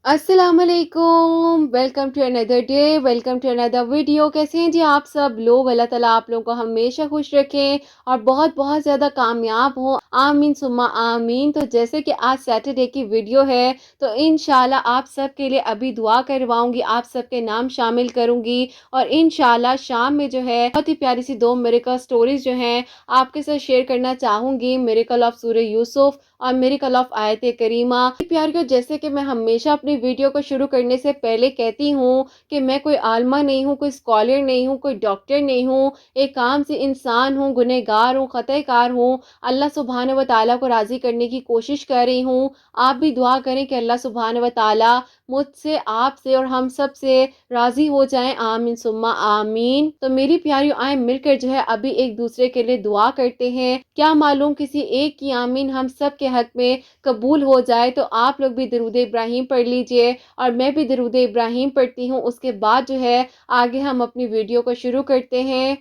السلام علیکم، welcome to another day, welcome to another video. کیسے ہیں جی آپ سب لوگ؟ اللہ تعالیٰ آپ لوگوں کو ہمیشہ خوش رکھیں اور بہت بہت زیادہ کامیاب ہوں، آمین ثم آمین۔ تو جیسے کہ آج سیٹرڈے کی ویڈیو ہے تو انشاءاللہ آپ سب کے لیے ابھی دعا کرواؤں گی، آپ سب کے نام شامل کروں گی، اور انشاءاللہ شام میں جو ہے بہت ہی پیاری سی دو میریکل سٹوریز جو ہیں آپ کے ساتھ شیئر کرنا چاہوں گی، میریکل آف سورہ یوسف اور میریکل آف آیت کریمہ۔ پیاریو، جیسے کہ میں ہمیشہ اپنی ویڈیو کو شروع کرنے سے پہلے کہتی ہوں کہ میں کوئی عالمہ نہیں ہوں، کوئی اسکالر نہیں ہوں، کوئی ڈاکٹر نہیں ہوں، ایک عام سی انسان ہوں، گنہگار ہوں، خطا کار ہوں، اللہ سبحانہ و تعالیٰ کو راضی کرنے کی کوشش کر رہی ہوں۔ آپ بھی دعا کریں کہ اللہ سبحانہ و تعالیٰ مجھ سے، آپ سے اور ہم سب سے راضی ہو جائیں، آمین ثم آمین۔ تو میری پیاریو، آئیں مل کر جو ہے ابھی ایک دوسرے کے لیے دعا کرتے ہیں، کیا معلوم کسی ایک کی آمین ہم سب کے حق میں قبول ہو جائے۔ تو آپ لوگ بھی درود ابراہیم پڑھ لیجئے اور میں بھی درود ابراہیم پڑھتی ہوں، اس کے بعد جو ہے آگے ہم اپنی ویڈیو کو شروع کرتے ہیں۔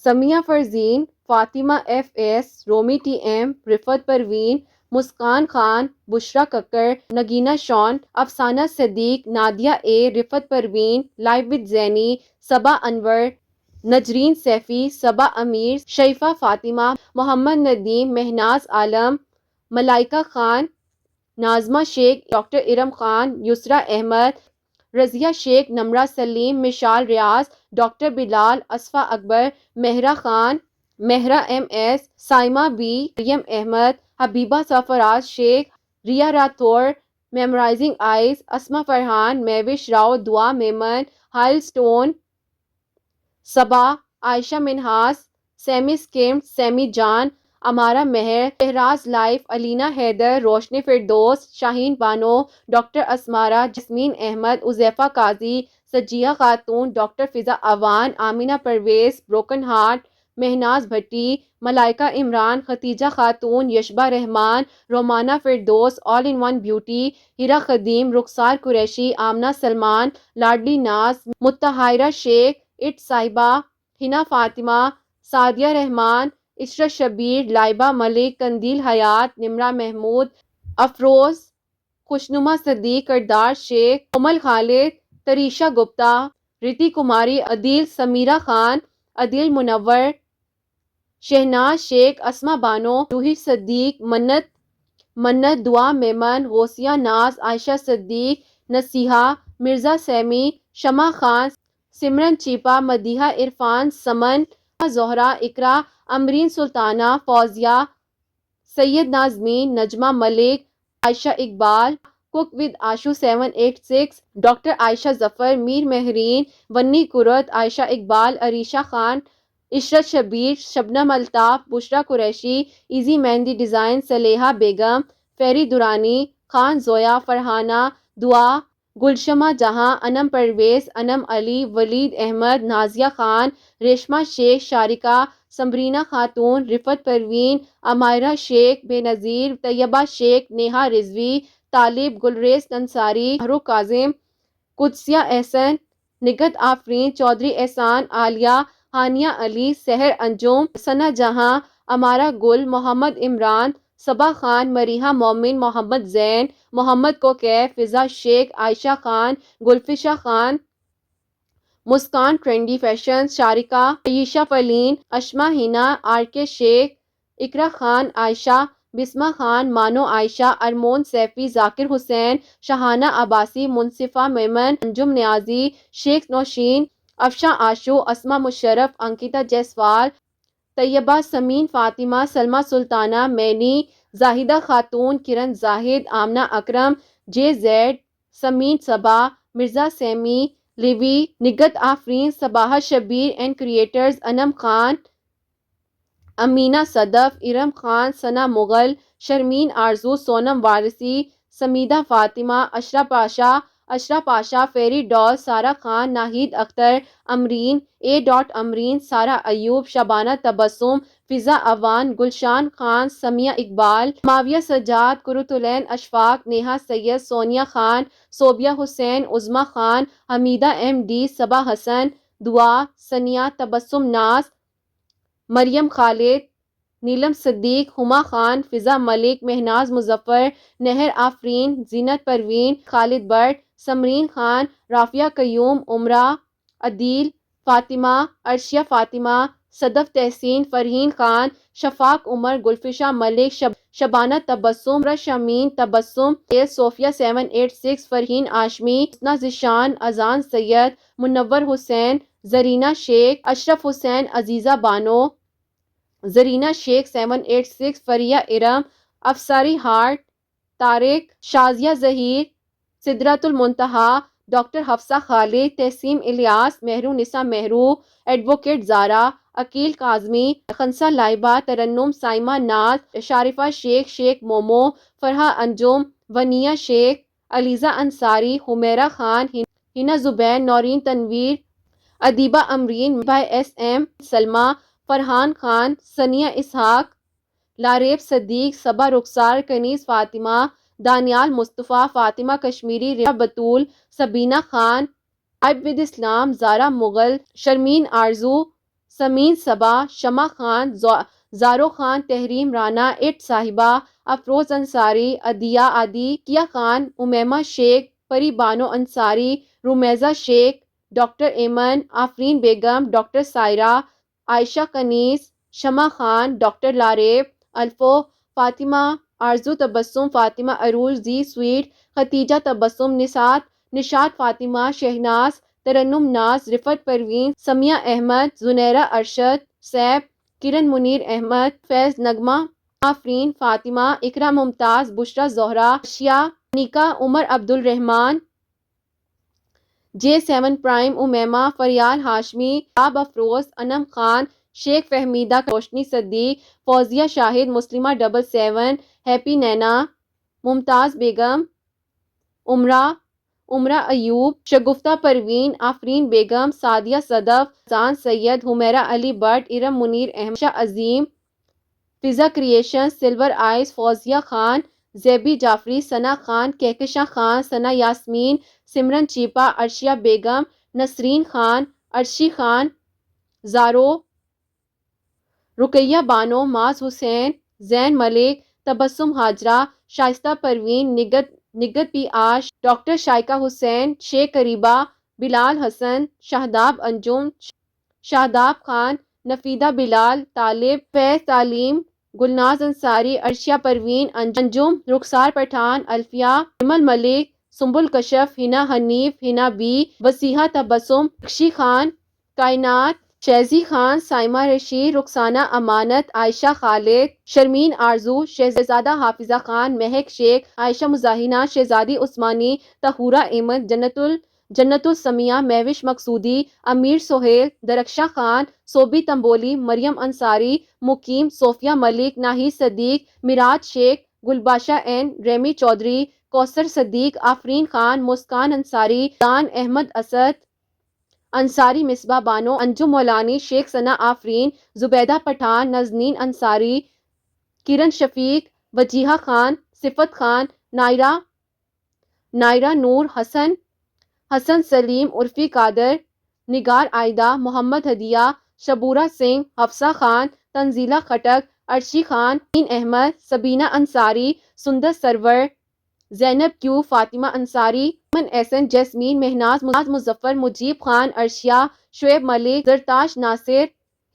سمیہ فرزین، فاطمہ ایف ایس، رومی ٹی ایم، رفت پروین، مسکان خان، بشرا ککر، نگینہ شان، افسانہ صدیق، Nadia A, Riffat Parveen, life with Zaini, Saba Anwar, Najrin Saifi, Saba Amir, Shifa Fatima, Muhammad Nadeem, Mahnaz Alam, Malaika Khan, Nazima Sheikh, doctor Iram Khan, Yusra Ahmed, Razia Sheikh, Nimra Saleem, Mishal Riaz, doctor Bilal, Asifa Akbar, Mehra Khan, Mehra M S, Saima B, Maryam Ahmed, Habiba Sarfaraz Sheikh, Riya Rathore, memorising eyes, Asma Farhan, Mehwish Rao, Dua Memon, hailstone, Saba, Ayesha Minhas, Simi سکیم، سیمی جان، امارہ مہر، شہراز لائف، علینا حیدر، روشنی فردوس، شاہین بانو، ڈاکٹر اسمارہ، جسمین احمد، عزیفہ قاضی، سجیہ خاتون، ڈاکٹر فضا اوان، آمینہ پرویز، بروکن ہارٹ، مہناز بھٹی، ملائکہ عمران، ختیجہ خاتون، یشبہ رحمان، رومانہ فردوس، آل ان ون بیوٹی، ہیرا خدیم، رخسار قریشی، آمنہ سلمان، لاڈلی ناز، متحائرہ شیخ، اٹ صاحبہ، حنا فاطمہ، سعدیہ رحمان، عشرت شبیر، لائبہ ملک، قندیل حیات، نمرہ محمود، افروز، خوشنما صدیق، کردار شیخ، کومل خالد، تریشا گپتا، ریتی کماری، عدیل، سمیرہ خان، عدیل منور، شہناز شیخ، اسما بانو، جوہی صدیق، منت، دعا میمن، غوثیہ ناز، عائشہ صدیق، نصیحہ، مرزا سیمی، شمع خان، سمرن چیپا، مدیحہ عرفان، سمن، زہرا، اقرا، امرین سلطانہ، فوزیہ، سید نازمین، نجمہ ملک، عائشہ اقبال، کوک ود آشو 786، ڈاکٹر عائشہ ظفر، میر مہرین، ونی کرت، عائشہ اقبال، عریشہ خان، عشرت شبیر، شبنم الطاف، بشرا قریشی، ایزی مہندی ڈیزائن، صلیحہ بیگم، فیری دورانی، خان زویا، فرحانہ، دعا، گلشمہ جہاں، انم پرویز، انم علی، ولید احمد، نازیہ خان، ریشمہ شیخ، شارکہ، سمرینہ خاتون، رفت پروین، امائرہ شیخ، بے نظیر، طیبہ شیخ، نیہا رضوی، طالب، گلریز انصاری، محروق کاظم، قدسیہ احسن، نگت آفرین، چودھری احسان، عالیہ، ہانیہ علی، سحر انجم، ثنا جہاں، امارہ گل، محمد عمران، صبا خان، مریحہ مومن، محمد زین، محمد کوکیف، فضا شیخ، عائشہ خان، گلفشہ خان، مسکان ٹرینڈی فیشن، شارکہ، عیشہ فلین، اشما ہینا، آر کے شیخ، اقرا خان، عائشہ، بسمہ خان، مانو عائشہ، ارمون سیفی، ذاکر حسین، Shahana Abbasi, Munsifa Memon, Anjum Niazi, Sheikh Nausheen, Afshan Ashu, Asma Musharraf, Ankita Jaiswal, Tayyaba Sameen Fatima, Salma Sultana, Mini, Zahida Khatoon, Kiran Zahid, Amna Akram, J Z, Sameen Saba, Mirza Seemi, Levi, Nighat Afreen, Sabaha Shabbir and creators, Anam Khan, Amina Sadaf, Iram Khan, Sana Mughal, Sharmeen Arzoo, Sonam Warsi, Samida Fatima, Ishra Pasha, fairy doll, Sara Khan, Naheed Akhtar, Amreen, A dot Amreen, Sara Ayub, Shabana Tabassum, Fiza Awan, Gulshan Khan, Sumaiya Iqbal, معاویہ سجاد، قرۃ العین اشفاق، نیہا سید، سونیا خان، صوبیہ حسین، عظمیٰ خان، حمیدہ ایم ڈی، صبا حسن، دعا، ثنیہ، تبسم ناز، مریم خالد، نیلم صدیق، ہما خان، فضا ملک، مہناز مظفر، نہر آفرین، زینت پروین، خالد بٹ، سمرین خان، رافیہ قیوم، عمرہ عدیل، فاطمہ، عرشیہ فاطمہ، صدف تحسین، فرحین خان، شفاق عمر، گلفشا ملک، شبانہ تبسم، رشامین تبسم، صوفیہ 786، فرحین آشمی، حسنہ ذیشان، اذان سید، منور حسین، زرینہ شیخ، اشرف حسین، عزیزہ بانو، زرینہ شیخ 786، فریہ ارم، افساری ہارٹ، طارق، شازیہ ظہیر، سدرۃ المنتہا، ڈاکٹر حفصہ خالد، تحسین الیاس، مہرو نسا مہرو، ایڈوکیٹ زارا، عقیل کاظمی، خنسا لائبہ، ترنم سائمہ ناز، شارفہ شیخ، شیخ مومو، فرحہ انجم، ونیہ شیخ، علیزہ انصاری، حمیرہ خان، ہنا زبین، نورین تنویر، ادیبہ امرین، بائی ایس ایم، سلمہ، فرحان خان، ثنیہ اسحاق، لاریب صدیق، صبا رخسار، کنیز فاطمہ، دانیال مصطفیٰ، فاطمہ کشمیری، ریا بطول، سبینہ خان، عائب ود اسلام، زارا مغل، شرمین آرزو، سمین صبا، شمع خان، زارو خان، تحریم رانا، اٹ صاحبہ، افروز انصاری، عدیہ عادی، کیا خان، امیمہ شیخ، پری بانو انصاری، رومیزہ شیخ، ڈاکٹر ایمن، آفرین بیگم، ڈاکٹر سائرہ، عائشہ کنیز، شمع خان، ڈاکٹر لاریب، الفو، فاطمہ، آرزو تبسم، فاطمہ عروج، زی سویٹ، ختیجہ تبسم، نشاط فاطمہ، شہناز، ترنم ناز، رفت پروین، سمیہ احمد، زنیرہ ارشد، سیب، کرن منیر احمد، فیض نغمہ، آفرین، فاطمہ، اقرا ممتاز، بشرا زہرا، اشیا، نیکا، عمر عبد الرحمان، J7 پرائم، امیمہ، فریال ہاشمی، آب افروز، انم خان، شیخ فہمیدہ، روشنی صدیق، فوزیہ شاہد، مسلمہ 77، ہیپی نینا، ممتاز بیگم، عمرہ ایوب، شگفتہ پروین، آفرین بیگم، Sadia Sadaf, Azan Syed, Humaira Ali Butt, Iram Munir Ahmed, Shah Azeem, Fiza creation, silver eyes, Fouzia Khan, Zebi Jafri, Sana Khan, Kehkashan Khan, Sana Yasmeen, Simran Chhipa, Arshia Begum, Nasreen Khan, Arshi Khan, Zaru, Ruqaiya Bano, Muaz Hussain, Zain Malik, Tabassum Hajra, Shaista Parveen, Nighat P آش، ڈاکٹر شائقہ حسین، شیخ قریبہ، بلال حسن، شہداب انجم، شاداب خان، نفیدہ بلال، طالب، فیض تعلیم، گلناز انصاری، عرشیہ پروین، انجم، رخسار پٹھان، الفیہ، نمل ملک، سنبل کشف، ہنا حنیف، ہنا بی، وسیحہ تبسم، رکشی خان، کائنات، شیزی خان، سائمہ رشید، رخسانہ امانت، عائشہ خالد، شرمین آرزو، شہزادہ حافظہ خان، مہک شیخ، عائشہ مزاحنہ، شہزادی عثمانی، طہورہ احمد، جنت السمیہ، مہوش مقصودی، امیر سہیل، درخشاں خان، صوبی تنبولی، مریم انصاری، مقیم، صوفیہ ملک، ناہید صدیق، میراج شیخ، گلباشہ این، ریمی چودھری، کوثر صدیق، آفرین خان، مسکان انصاری، دان احمد اسد انصاری، مصباح بانو، انجم مولانی، شیخ ثنا آفرین، زبیدہ پٹھان، نازنین انصاری، کرن شفیق، وجیہہ خان، صفت خان، نائرہ نور، حسن سلیم، عرفی قادر، نگار عائدہ، محمد ہدیہ، شبورہ سنگھ، حفصہ خان، تنزیلہ خٹک، عرشی خان، احمد، سبینہ انصاری، سندر سرور، زینب کیو، فاطمہ انصاری، من احسن، جیسمین، مہناز مظفر، مجیب خان، عرشیہ، شعیب ملک، زرتاش ناصر،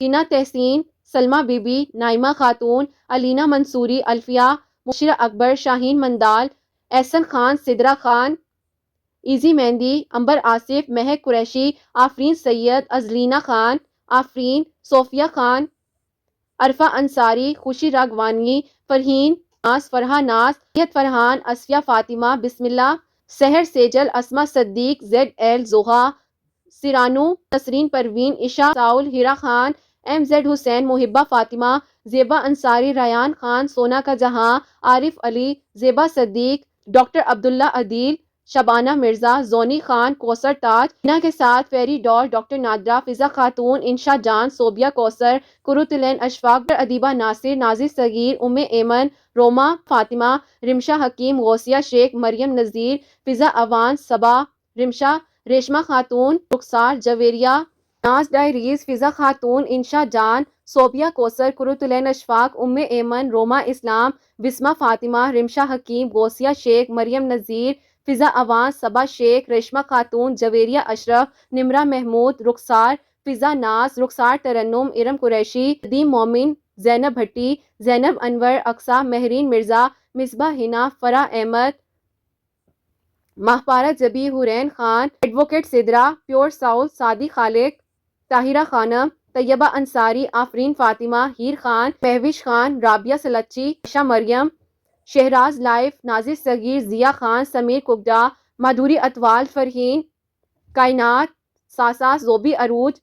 ہنا تحسین، سلمہ بی بی، نائمہ خاتون، علینا منصوری، الفیہ، مبشرہ اکبر، شاہین مندال، احسن خان، سدرہ خان، ایزی مہندی، امبر آصف، مہک قریشی، آفرین سید، ازلینہ خان، آفرین، صوفیہ خان، عرفہ انصاری، خوشی راگوانی، فرحہ ناز، نیت فرحان، اصفیہ فاطمہ، بسم اللہ، سحر سیجل، اسما صدیق، زیڈ ایل، زوہا، سیرانو، نسرین پروین، عشاء ساؤل، ہیرا خان، ایم زیڈ حسین، محبہ فاطمہ، زیبا انصاری، ریان خان، سونا کا جہاں، عارف علی، زیبا صدیق، ڈاکٹر عبداللہ عدیل، شبانہ مرزا، زونی خان، کوثر تاج، ہنا کے ساتھ، فیری ڈال، ڈاکٹر نادرہ، فضا خاتون، انشا جان، صوبیہ کوثر، قرۃ العین اشفاق، ادیبہ ناصر، نازی صغیر، ایمن، روما فاطمہ، رمشہ حکیم، غوثیہ شیخ، مریم نذیر، فضا اوان، صبا، ریشمہ خاتون، رخسار، جویریہ، ناز ڈائریز، فضا خاتون، انشا جان، صوبیہ کوثر، قرۃ العین اشفاق، ام ایمن، روما اسلام، بسمہ فاطمہ، رمشا حکیم، غوثیہ شیخ، مریم نذیر، فضا اوان، صبا شیخ، ریشمہ خاتون، جویریہ اشرف، نمرہ محمود، رخسار، فضا ناز، رخسار ترنم، Iram Qureshi, Nadeem Momin, Zainab Bhatti, Zainab Anwar, Aqsa, Mehreen Mirza, Misbah Hina, Farah Ahmed, Mahpara Jabi, Hoorain Khan, advocate Sidra, pure south, Saadi Khaliq, Tahira Khanum, Tayyaba Ansari, Afreen Fatima, Heer Khan, Mehwish Khan, Rabia Salchi, Ayesha Maryam, Shehraz life, Nazir Sagheer, Zia Khan, Sameer کگڈا، Madhuri اطوال، Farheen کائنات، ساسا، زوبی عروج،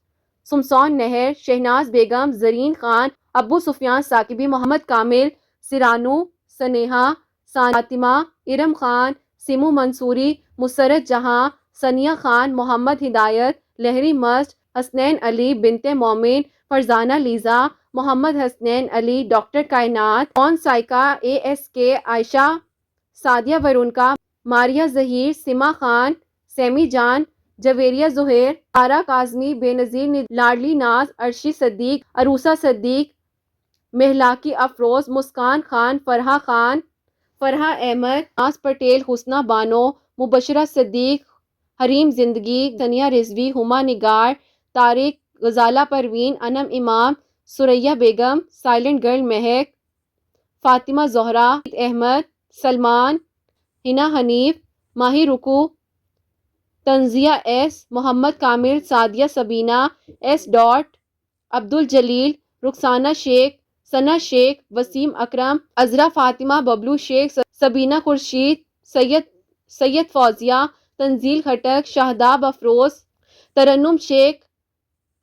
سمسون نہر، شہناز بیگم، زرین خان، ابو سفیان ثاقبی، محمد کامل، سرانو، سنیہا، فاطمہ، ارم خان، سمو منصوری، مسرت جہاں، ثنیہ خان، محمد ہدایت، لہری مسٹ، حسنین علی، بنت مومن، فرزانہ لیزا، محمد حسنین علی، ڈاکٹر کائنات، کون سائیکا، اے ایس کے، عائشہ، سعدیہ ورونکا، ماریہ ظہیر، سما خان، سیمی جان، جویریہ زہیر، تارا کاظمی، بے نظیر لاڈلی ناز، عرشی صدیق، عروسہ صدیق، مہلاکی افروز، مسکان خان، فرحہ خان، فرحہ احمد، ناز پٹیل، حسنہ بانو، مبشرہ صدیق، حریم زندگی، ثنیہ رضوی، ہما نگار، طارق، غزالہ پروین، انم امام، سریہ بیگم، سائلنٹ گرل مہک، فاطمہ زہرا، احمد، سلمان، حنا حنیف، ماہی رکو، تنزیہ ایس، محمد کامل، سعدیہ سبینہ، ایس ڈاٹ، عبد الجلیل، رخسانہ شیخ، ثنا شیخ، وسیم اکرم، عذرا فاطمہ، ببلو شیخ، سبینہ خورشید، سید فوزیہ، تنزیل خٹک، شاہداب افروز، ترنم شیخ،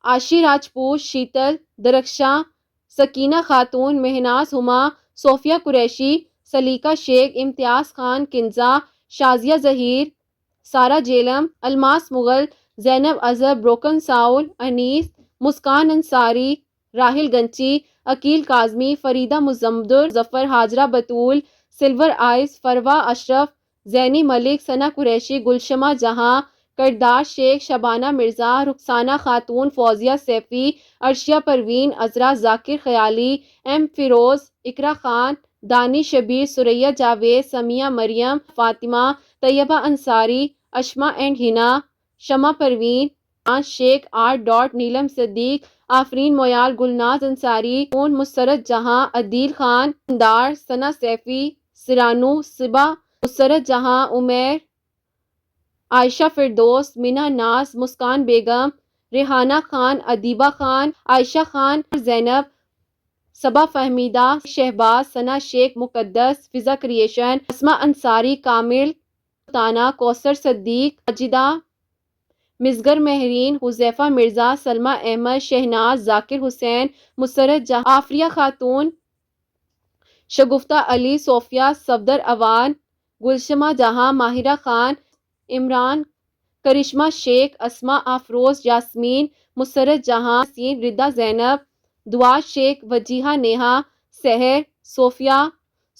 عاشی راجپوت، شیتل، درخشاں، سکینہ خاتون، مہناز ہما، صوفیہ قریشی، سلیقہ شیخ، امتیاز خان، کنزہ، شازیہ ظہیر، سارہ جیلم، الماس مغل، زینب اظہر، بروکن ساؤل، انیس، مسکان انصاری، راہل گنچی، عقیل کاظمی، فریدہ مزمدر، ظفر، ہاجرہ بطول، سلور آئز، فروہ اشرف، زینی ملک، ثنا قریشی، گلشمہ جہاں، کردار شیخ، شبانہ مرزا، رخسانہ خاتون، Fauzia Saifi, Arshiya Parveen, Azra, Zakir Khayali, M Feroz, Iqra Khan, Danish Shabbir, Sariya Javed, Sumaiya Maryam, Fatima, Tayyaba Ansari, Ashma and Hina, Shama Parveen, Sheikh R dot, Neelam Siddique, Afreen Moyal, Gulnaz Ansari, Musarrat Jahan, Adeel Khan, دار، ثنا سیفی، سرانو، صبا، مسرت جہاں، عمیر، عائشہ فردوس، منہ ناز، مسکان بیگم، ریحانہ خان، ادیبہ خان، عائشہ خان، زینب، صبا فہمیدہ، شہباز، ثنا شیخ، مقدس، فضا کریشن، اسما انصاری، کامل، تانا، کوثر صدیق، ماجدہ، مصغر مہرین، حذیفہ مرزا، سلمہ احمد، شہناز، ذاکر حسین، مسرت جہاں، آفریہ خاتون، شگفتہ علی، صوفیہ، صفدر اوان، گلشمہ جہاں، ماہرہ خان، عمران، کرشمہ شیخ، اسما افروز، یاسمین، مسرت جہاں، یاسین، ردا زینب، دعا شیخ، وجیہہ نیہا، سحر،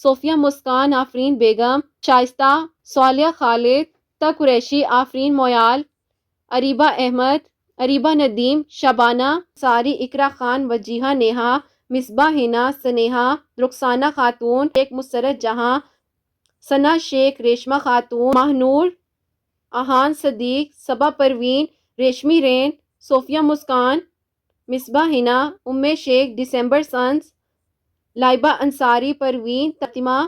صوفیہ مسکان، آفرین بیگم، شائستہ، صالحہ خالد، تا قریشی، آفرین مویال، اریبہ احمد، اریبہ ندیم، شبانہ انصاری، اقرا خان، وجیہہ نیہا، مصباح حنا، سنیہا، رخسانہ خاتون، شیخ، مسرت جہاں، ثنا شیخ، ریشمہ خاتون، ماہنور، احان صدیق، صبا پروین، ریشمی رین، صوفیہ مسکان، مصباح حنا، ام شیخ، ڈسمبر سنز، لائبہ انصاری، پروین، فاطمہ،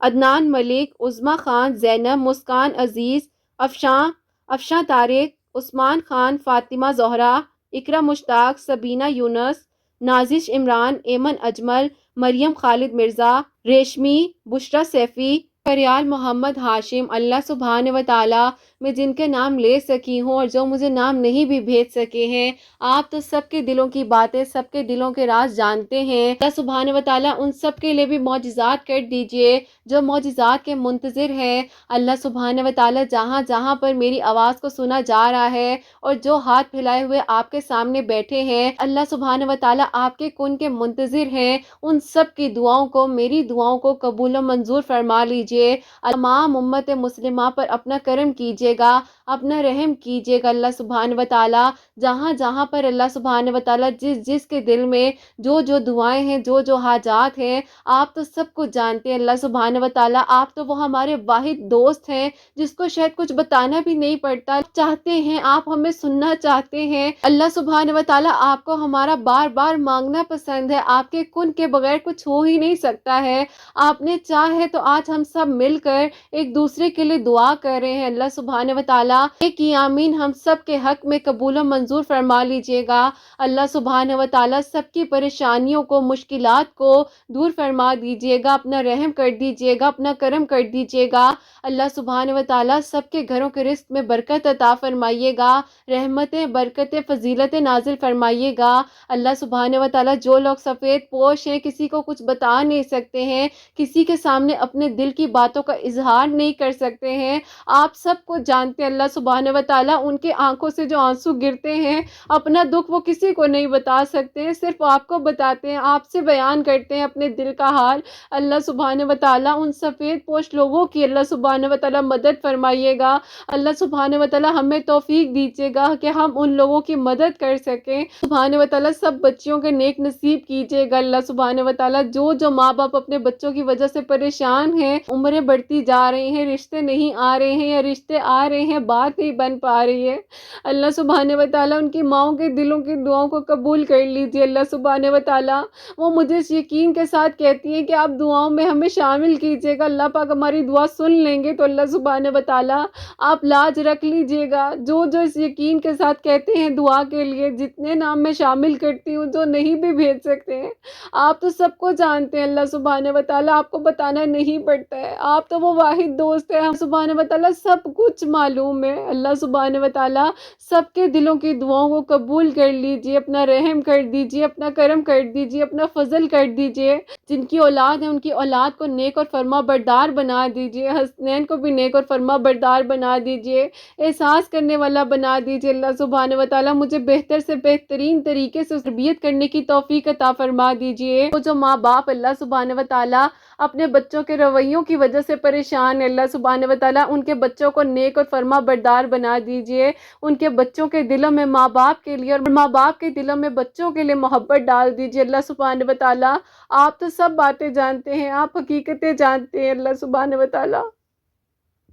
عدنان ملک، عظمیٰ خان، زینب، مسکان عزیز، افشاں طارق، عثمان خان، فاطمہ زہرا، اقرا مشتاق، سبینہ یونس، نازش عمران، ایمن اجمل، مریم خالد مرزا، ریشمی، بشرا سیفی، فریال محمد ہاشم۔ اللہ سبحانہ و تعالیٰ، میں جن کے نام لے سکی ہوں اور جو مجھے نام نہیں بھی بھیج سکے ہیں، آپ تو سب کے دلوں کی باتیں، سب کے دلوں کے راز جانتے ہیں۔ اللہ سبحانہ و تعالیٰ ان سب کے لیے بھی معجزات کر دیجئے جو معجزات کے منتظر ہیں۔ اللہ سبحانہ و تعالیٰ جہاں جہاں پر میری آواز کو سنا جا رہا ہے اور جو ہاتھ پھیلائے ہوئے آپ کے سامنے بیٹھے ہیں، اللہ سبحانہ و تعالیٰ آپ کے کن کے منتظر ہیں، ان سب کی دعاؤں کو، میری دعاؤں کو قبول و منظور فرما لیجئے۔ تمام امت مسلمہ پر اپنا کرم کیجئے۔ دیجیے گا، اپنا رحم کیجیے گا اللہ سبحانہ و تعالیٰ۔ جہاں جہاں پر اللہ سبحانہ و تعالیٰ جس جس کے دل میں جو جو دعائیں ہیں، جو جو حاجات ہیں، آپ تو سب کچھ جانتے ہیں اللہ سبحانہ و تعالیٰ۔ آپ تو وہ ہمارے واحد دوست ہیں جس کو شاید کچھ بتانا بھی نہیں پڑتا، چاہتے ہیں آپ ہمیں سننا چاہتے ہیں۔ اللہ سبحانہ و تعالیٰ آپ کو ہمارا بار بار مانگنا پسند ہے، آپ کے کن کے بغیر کچھ ہو ہی نہیں سکتا ہے۔ آپ نے چاہے تو آج ہم سب مل کر ایک دوسرے کے لیے دعا کر رہے ہیں، اللہ سبحانہ و تعالیٰ ایک ہی آمین ہم سب کے حق میں قبول و منظور فرما لیجئے گا۔ اللہ سبحانہ و تعالیٰ سب کی پریشانیوں کو، مشکلات کو دور فرما دیجئے گا، اپنا رحم کر دیجئے گا، اپنا کرم کر دیجئے گا۔ اللہ سبحانہ و تعالیٰ سب کے گھروں کے رزق میں برکت عطا فرمائیے گا، رحمتیں، برکتیں، فضیلتیں نازل فرمائیے گا۔ اللہ سبحانہ و تعالیٰ جو لوگ سفید پوش ہیں، کسی کو کچھ بتا نہیں سکتے ہیں، کسی کے سامنے اپنے دل کی باتوں کا اظہار نہیں کر سکتے ہیں، آپ سب کو جانتے ہیں اللہ سبحانہ و تعالیٰ۔ ان کے آنکھوں سے جو آنسو گرتے ہیں، اپنا دکھ وہ کسی کو نہیں بتا سکتے ہیں، صرف آپ کو بتاتے ہیں، آپ سے بیان کرتے ہیں اپنے دل کا حال۔ اللہ سبحانہ و تعالیٰ ان سفید پوش لوگوں کی اللہ سبحانہ و تعالیٰ مدد فرمائیے گا۔ اللہ سبحانہ و تعالیٰ ہمیں توفیق دیجیے گا کہ ہم ان لوگوں کی مدد کر سکیں۔ سبحانہ و تعالیٰ سب بچیوں کے نیک نصیب کیجیے گا اللہ سبحانہ و تعالیٰ۔ جو جو ماں باپ اپنے بچوں کی وجہ سے پریشان ہیں، عمریں بڑھتی جا رہی ہیں، رشتے نہیں آ رہے ہیں یا رشتے آ رہے ہیں بات نہیں بن پا رہی ہے، اللہ سبحانہ و تعالیٰ ان کی ماؤں کے دلوں کی دعاؤں کو قبول کر لیجیے اللہ سبحانہ و تعالیٰ۔ وہ مجھے اس یقین کے ساتھ کہتی ہیں کہ آپ دعاؤں میں ہمیں شامل کیجیے گا، اللہ پاک ہماری دعا سن لیں گے، تو اللہ سبحانہ و تعالیٰ آپ لاج رکھ لیجیے گا۔ جو جو اس یقین کے ساتھ کہتے ہیں دعا کے لیے، جتنے نام میں شامل کرتی ہوں، جو نہیں بھی بھیج سکتے ہیں، آپ تو سب کو جانتے ہیں اللہ سبحانہ و تعالیٰ، آپ کو بتانا نہیں پڑتا ہے، آپ تو وہ واحد دوست ہیں سبحانہ و تعالیٰ، سب کچھ معلوم ہے اللہ سبحانہ و تعالیٰ۔ سب کے دلوں کی دعاؤں کو قبول کر لیجیے، اپنا رحم کر دیجیے، اپنا کرم کر دیجیے، اپنا فضل کر دیجیے۔ جن کی اولاد ہے ان کی اولاد کو نیک اور فرما بردار بنا دیجیے، حسنین کو بھی نیک اور فرما بردار بنا دیجیے، احساس کرنے والا بنا دیجیے اللہ سبحانہ و تعالیٰ۔ مجھے بہتر سے بہترین طریقے سے تربیت کرنے کی توفیق عطا فرما دیجیے۔ وہ جو ماں باپ اللہ سبحانہ و تعالیٰ اپنے بچوں کے رویوں کی وجہ سے پریشان ہے، اللہ سبحانہ و تعالیٰ ان کے بچوں کو نیک اور فرما بردار بنا دیجیے، ان کے بچوں کے دلوں میں ماں باپ کے لیے اور ماں باپ کے دلوں میں بچوں کے لیے محبت ڈال دیجیے اللہ سبحانہ و تعالیٰ۔ آپ تو سب باتیں جانتے ہیں، آپ حقیقتیں جانتے ہیں اللہ سبحانہ و تعالیٰ۔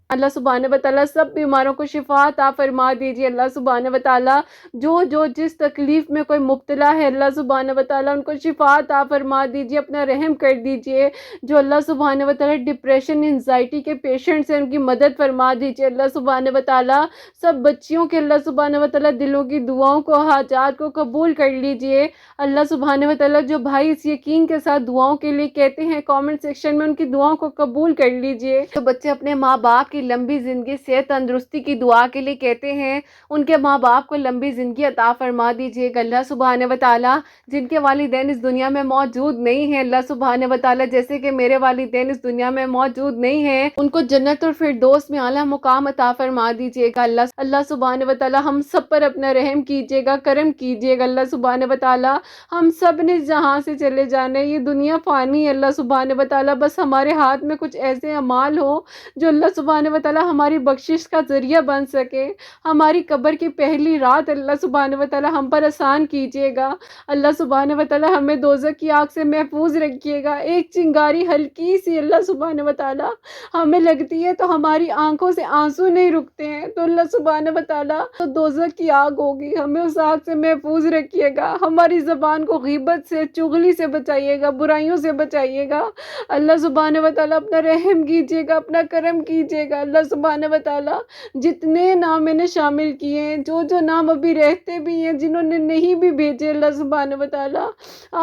اللہ سبحانہ و تعالیٰ سب بیماروں کو شفا عطا فرما دیجیے اللہ سبحانہ و تعالیٰ۔ جو جو جس تکلیف میں کوئی مبتلا ہے اللہ سبحانہ و تعالیٰ ان کو شفا عطا فرما دیجیے، اپنا رحم کر دیجیے۔ جو اللہ سبحانہ و تعالیٰ ڈپریشن، انزائٹی کے پیشنٹس ہیں ان کی مدد فرما دیجیے اللہ سبحانہ و تعالیٰ۔ سب بچیوں کے اللہ سبحانہ و تعالیٰ دلوں کی دعاؤں کو، حاجات کو قبول کر لیجیے اللہ سبحانہ و تعالیٰ۔ جو بھائی اس یقین کے ساتھ دعاؤں کے لیے کہتے ہیں کامنٹ سیکشن میں، ان کی دعاؤں کو قبول کر لیجیے۔ جو بچے اپنے ماں باپ کی لمبی زندگی، صحت، تندرستی کی دعا کے لیے کہتے ہیں، ان کے ماں باپ کو لمبی زندگی عطا فرما دیجیے گا اللہ سبحانہ و تعالیٰ۔ جن کے والدین اس دنیا میں موجود نہیں ہیں اللہ سبحانہ و تعالیٰ، جیسے کہ میرے والدین اس دنیا میں موجود نہیں ہیں، ان کو جنت الفردوس میں اعلیٰ مقام عطا فرما دیجیے گا اللہ سبحانہ و تعالیٰ۔ ہم سب پر اپنا رحم کیجیے گا، کرم کیجیے گا اللہ سبحانہ و تعالیٰ۔ ہم سب نے جہاں سے چلے جانے، یہ دنیا فانی ہے اللہ سبحانہ و تعالیٰ، بس ہمارے ہاتھ میں کچھ ایسے اعمال ہوں جو اللہ سبحانہ و تعالیٰ ہماری بخشش کا ذریعہ بن سکے۔ ہماری قبر کی پہلی رات اللہ سبحانہ و تعالیٰ ہم پر آسان کیجیے گا اللہ سبحانہ و تعالیٰ۔ ہمیں دوزخ کی آگ سے محفوظ رکھیے گا۔ ایک چنگاری ہلکی سی اللہ سبحانہ و تعالیٰ ہمیں لگتی ہے تو ہماری آنکھوں سے آنسو نہیں رکتے ہیں، تو اللہ سبحانہ و تعالیٰ تو دوزخ کی آگ ہوگی، ہمیں اس آگ سے محفوظ رکھیے گا۔ ہماری زبان کو غیبت سے، چغلی سے بچائیے گا، برائیوں سے بچائیے گا اللہ سبحانہ و تعالیٰ۔ اپنا رحم کیجیے گا، اپنا کرم کیجیے گا اللہ سبحانہ و تعالیٰ۔ جتنے نام میں نے شامل کیے ہیں، جو جو نام ابھی رہتے بھی ہیں، جنہوں نے نہیں بھی بھیجے اللہ سبحانہ و تعالیٰ،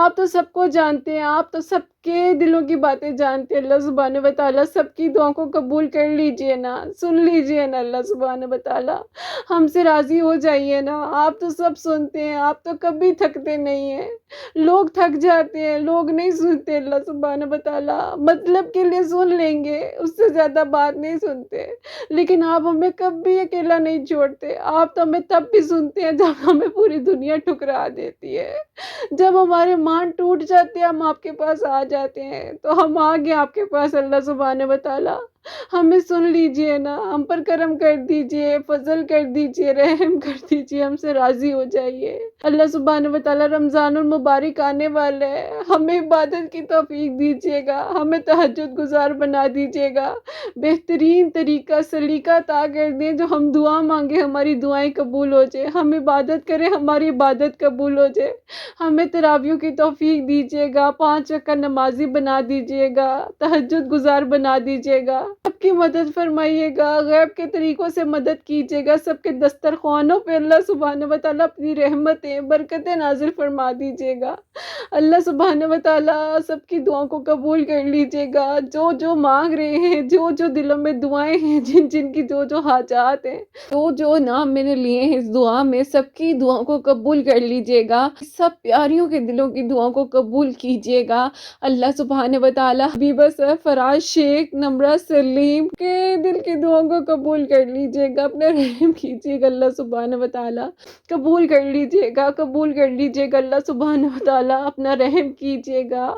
آپ تو سب کو جانتے ہیں، آپ تو سب کے دلوں کی باتیں جانتے ہیں اللہ سبحانہ و تعالیٰ۔ سب کی دعاؤں کو قبول کر لیجئے نا، سن لیجئے نا اللہ سبحانہ و تعالیٰ، ہم سے راضی ہو جائیے نا۔ آپ تو سب سنتے ہیں، آپ تو کبھی تھکتے نہیں ہیں۔ لوگ تھک جاتے ہیں، لوگ نہیں سنتے اللہ سبحانہ و تعالیٰ، مطلب کے لیے سن لیں گے، اس سے زیادہ بات نہیں سنتے، لیکن آپ ہمیں کبھی اکیلا نہیں چھوڑتے۔ آپ تو ہمیں تب بھی سنتے ہیں جب ہمیں پوری دنیا ٹھکرا دیتی ہے، جب ہمارے مان ٹوٹ جاتے ہیں، ہم آپ کے پاس آ جاتے ہیں، تو ہم آ گئے آپ کے پاس اللہ سبحانہ و تعالیٰ۔ ہمیں سن لیجئے نا، ہم پر کرم کر دیجئے، فضل کر دیجئے، رحم کر دیجئے، ہم سے راضی ہو جائیے۔ اللہ سبحانہ وتعالی رمضان المبارک آنے والا ہے، ہمیں عبادت کی توفیق دیجئے گا، ہمیں تہجد گزار بنا دیجئے گا، بہترین طریقہ سلیقہ عطا کر دیں، جو ہم دعا مانگے ہماری دعائیں قبول ہو جائے، ہم عبادت کریں ہماری عبادت قبول ہو جائے، ہمیں تراویح کی توفیق دیجئے گا، 5 وقت نمازی بنا دیجئے گا، تہجد گزار بنا دیجئے گا، سب کی مدد فرمائیے گا، غیب کے طریقوں سے مدد کیجئے گا، سب کے دسترخوانوں پہ اللہ سبحانہ وتعالی اپنی رحمتیں برکتیں نازل فرما دیجئے گا۔ اللہ سبحانہ وتعالی سب کی دعاؤں کو قبول کر لیجئے گا، جو جو مانگ رہے ہیں، جو جو دلوں میں دعائیں ہیں، جن جن کی جو جو حاجات ہیں، جو جو نام میں نے لیے ہیں اس دعا میں، سب کی دعاؤں کو قبول کر لیجئے گا، سب پیاریوں کے دلوں کی دعاؤں کو قبول کیجئے گا۔ اللہ سبحانہ وتعالی حبیبہ سرفراز شیخ نمرہ سلیم کے دل کی دعاؤں کو قبول کر لیجئے گا، اپنا رحم کیجئے گا اللہ سبحانہ وتعالی، قبول کر لیجئے گا، قبول کر لیجئے گا اللہ سبحانہ وتعالی، اپنا رحم کیجئے گا۔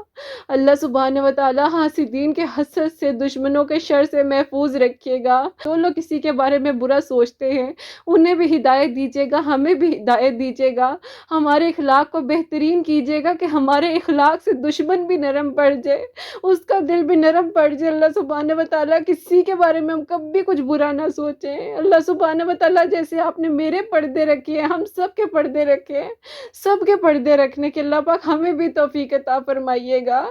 اللہ سبحانہ وتعالی حاسدین کے حسد سے، دشمنوں کے شر سے محفوظ رکھیے گا۔ جو لوگ کسی کے بارے میں برا سوچتے ہیں انہیں بھی ہدایت دیجئے گا، ہمیں بھی ہدایت دیجئے گا، ہمارے اخلاق کو بہترین کیجئے گا کہ ہمارے اخلاق سے دشمن بھی نرم پڑ جائے، اس کا دل بھی نرم پڑ جائے۔ اللہ سبحانہ وتعالی کسی کے بارے میں ہم کبھی کچھ برا نہ سوچیں۔ اللہ سبحانہ وتعالی جیسے آپ نے میرے پردے رکھے ہیں، ہم سب کے پردے رکھے ہیں، سب کے پردے رکھنے کے اللہ پاک ہمیں بھی توفیق عطا فرمائیے گا۔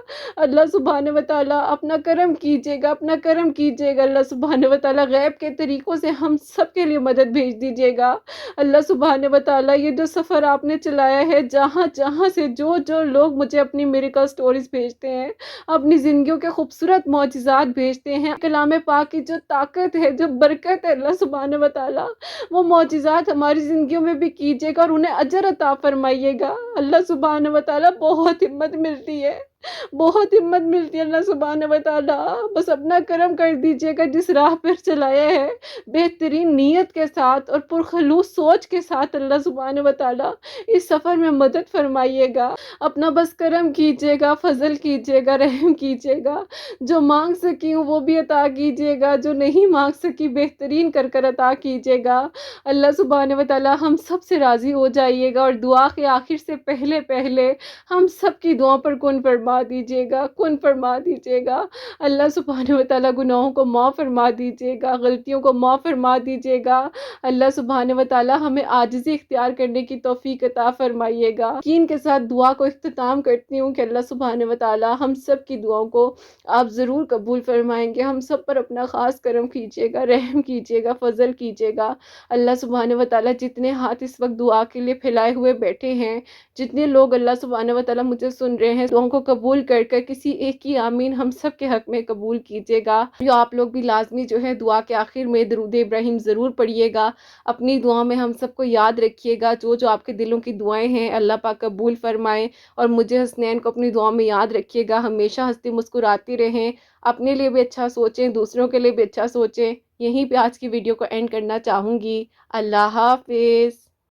اللہ سبحانہ وتعالی اپنا کرم کیجئے گا، اپنا کرم کیجئے گا۔ اللہ سبحانہ وتعالی غیب کے طریقوں سے ہم سب کے لیے مدد بھیج دیجئے گا۔ اللہ سبحانہ وتعالی یہ جو سفر آپ نے چلایا ہے، جہاں جہاں سے جو جو لوگ مجھے اپنی میریکل سٹوریز بھیجتے ہیں، اپنی زندگیوں کے خوبصورت معجزات بھیجتے ہیں، کلام پاک کی جو طاقت ہے، جو برکت ہے، اللہ سبحانہ وتعالی وہ معجزات ہماری زندگیوں میں بھی کیجئے گا اور انہیں اجر عطا فرمائیے گا۔ اللہ سبحانہ وتعالی بہت ہمت ملتی ہے، بہت ہمت ملتی ہے اللہ سبحانہ وتعالی، بس اپنا کرم کر دیجئے گا، جس راہ پر چلایا ہے بہترین نیت کے ساتھ اور پرخلوص سوچ کے ساتھ اللہ سبحانہ وتعالی اس سفر میں مدد فرمائیے گا، اپنا بس کرم کیجئے گا، فضل کیجئے گا، رحم کیجئے گا، جو مانگ سکی ہوں وہ بھی عطا کیجئے گا، جو نہیں مانگ سکی بہترین کر کر عطا کیجئے گا۔ اللہ سبحانہ وتعالی ہم سب سے راضی ہو جائیے گا اور دعا کے آخر سے پہلے پہلے ہم سب کی دعاؤں پر کن فرما دیجئے گا، کن فرما دیجئے گا۔ اللہ سبحانہ وتعالی گناہوں کو معاف فرما دیجئے گا، غلطیوں کو معاف فرما دیجئے گا۔ اللہ سبحانہ وتعالی ہمیں عاجزی اختیار کرنے کی توفیق عطا فرمائیے گا۔ یقین کے ساتھ دعا کو اختتام کرتی ہوں کہ اللہ سبحانہ وتعالی ہم سب کی دعاؤں کو آپ ضرور قبول فرمائیں گے، ہم سب پر اپنا خاص کرم کیجئے گا، رحم کیجئے گا، فضل کیجئے گا۔ اللہ سبحانہ وتعالی جتنے ہاتھ اس وقت دعا کے لیے پھیلائے ہوئے بیٹھے ہیں، جتنے لوگ اللہ سبحانہ وتعالی مجھے سن رہے ہیں، دعاؤں کو قبول کر کر کسی ایک کی آمین ہم سب کے حق میں قبول کیجئے گا۔ جو آپ لوگ بھی لازمی جو ہے دعا کے آخر میں درود ابراہیم ضرور پڑھیے گا، اپنی دعا میں ہم سب کو یاد رکھیے گا، جو جو آپ کے دلوں کی دعائیں ہیں اللہ پاک قبول فرمائے، اور مجھے حسنین کو اپنی دعا میں یاد رکھیے گا، ہمیشہ ہنستی مسکراتی رہیں، اپنے لیے بھی اچھا سوچیں، دوسروں کے لیے بھی اچھا سوچیں۔ یہیں پہ آج کی ویڈیو کو اینڈ کرنا چاہوں گی۔ اللہ حافظ۔